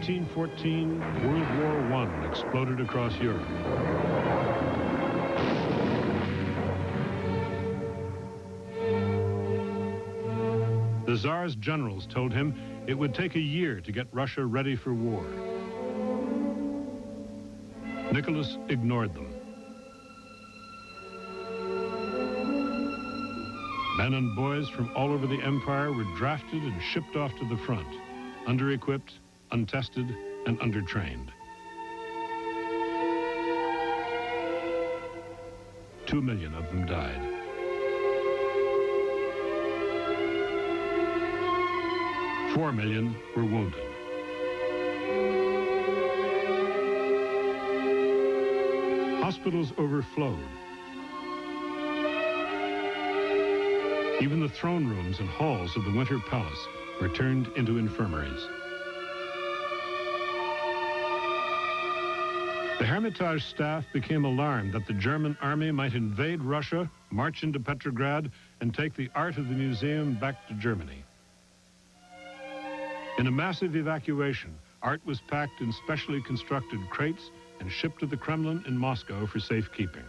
1914, World War I exploded across Europe. The Tsar's generals told him it would take a year to get Russia ready for war. Nicholas ignored them. Men and boys from all over the empire were drafted and shipped off to the front, under-equipped, untested, and undertrained. 2 million of them died. Four million were wounded. Hospitals overflowed. Even the throne rooms and halls of the Winter Palace were turned into infirmaries. The Hermitage staff became alarmed that the German army might invade Russia, march into Petrograd, and take the art of the museum back to Germany. In a massive evacuation, art was packed in specially constructed crates and shipped to the Kremlin in Moscow for safekeeping.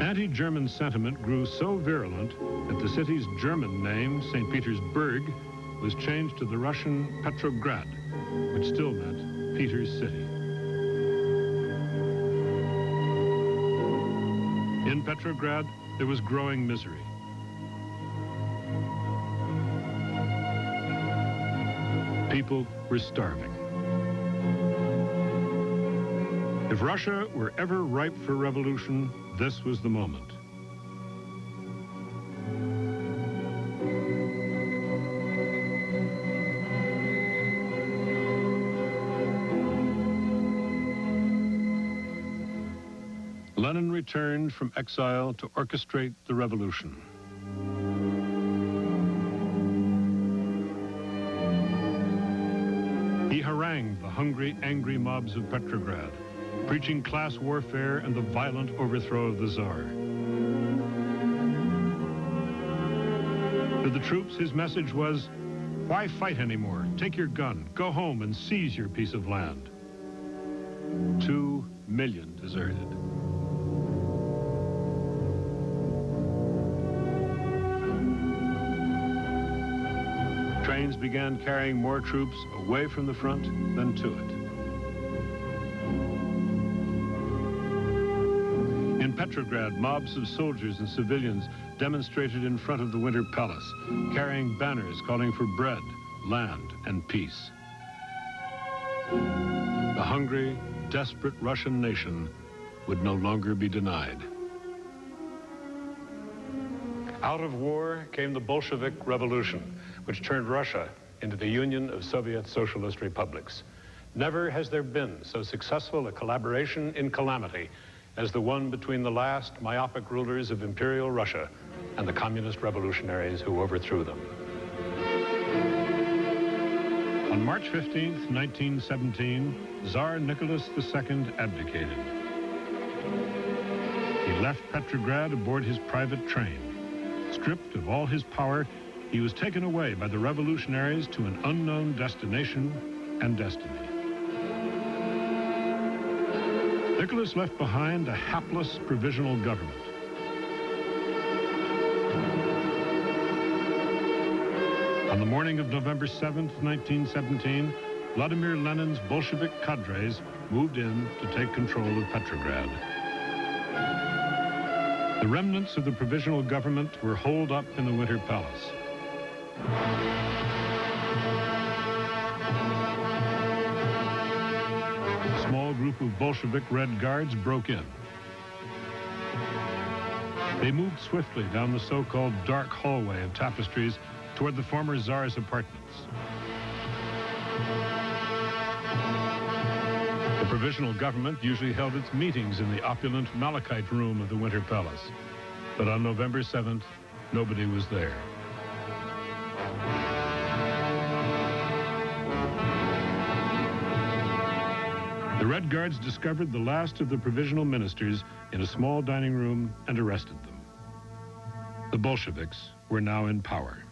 Anti-German sentiment grew so virulent that the city's German name, St. Petersburg, was changed to the Russian Petrograd, which still meant Peter's City. In Petrograd, there was growing misery. People were starving. If Russia were ever ripe for revolution, this was the moment. Lenin returned from exile to orchestrate the revolution. He harangued the hungry, angry mobs of Petrograd, preaching class warfare and the violent overthrow of the Tsar. To the troops, his message was, why fight anymore? Take your gun, go home and seize your piece of land. 2 million deserted. Trains began carrying more troops away from the front than to it. In Petrograd, mobs of soldiers and civilians demonstrated in front of the Winter Palace, carrying banners calling for bread, land, and peace. The hungry, desperate Russian nation would no longer be denied. Out of war came the Bolshevik Revolution, which turned Russia into the Union of Soviet Socialist Republics. Never has there been so successful a collaboration in calamity as the one between the last myopic rulers of Imperial Russia and the communist revolutionaries who overthrew them. On March 15th, 1917, Tsar Nicholas II abdicated. He left Petrograd aboard his private train. Stripped of all his power, he was taken away by the revolutionaries to an unknown destination and destiny. Nicholas left behind a hapless provisional government. On the morning of November 7th, 1917, Vladimir Lenin's Bolshevik cadres moved in to take control of Petrograd. The remnants of the provisional government were holed up in the Winter Palace. A small group of Bolshevik Red Guards broke in. They moved swiftly down the so-called dark hallway of tapestries toward the former Tsar's apartments. The provisional government usually held its meetings in the opulent Malachite room of the Winter Palace. But on November 7th, nobody was there. The Red Guards discovered the last of the provisional ministers in a small dining room and arrested them. The Bolsheviks were now in power.